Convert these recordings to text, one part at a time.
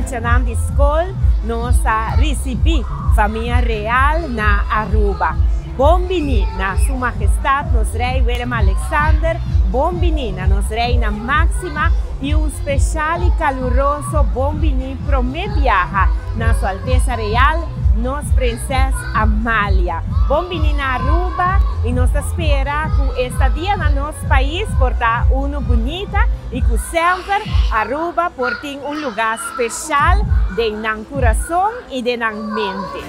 Chanam de Escola, nós recebemos a família real na Aruba. Bombini na Sua Majestade, nosso rei Willem Alexander, bombini na nossa reina Máxima e especial e caloroso bombini para me viajar na Sua Alteza Real, nossa princesa Amália. Bombini na Aruba e nós espera que este dia no nosso país porta uma bonita e que sempre Aruba porta lugar especial de nosso coração e de nossa mente.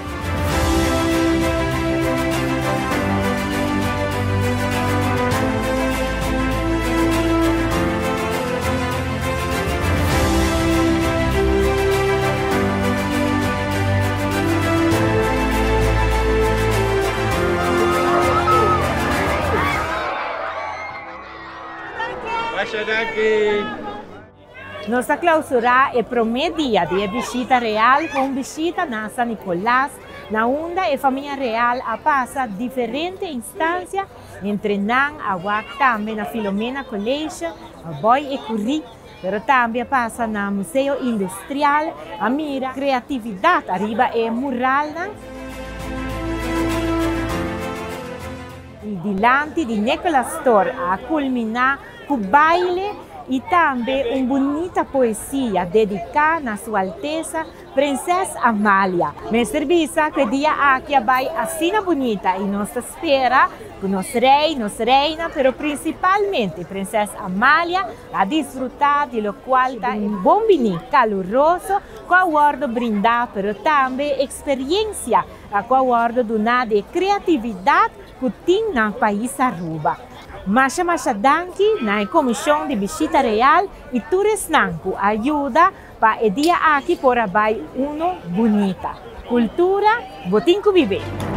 Nossa clausura é para o dia de visita real com visita na San Nicolás, na onde a família real passa diferentes instâncias, entre Nan, Awak, também na Filomena College, a Boy e Curri, mas também passa no Museu Industrial, a mira criatividade, arriba é mural. E diante de Nicholas Store a culminar com baile e também uma bonita poesia dedicada à Sua Alteza Princesa Amália. Meu serviço que dia aqui vai assim bonita e nós espera que nosso rei, nossa reina, mas principalmente Princesa Amália a desfrutar de lo qual está um bombini caloroso com a guarda brindar, mas também experiência com a guarda de criatividade que tem no país Aruba. Masha danki na Comissão de Visita Real e Turismo ajuda para o dia aqui por abai uno bonita. Cultura, botinho viver.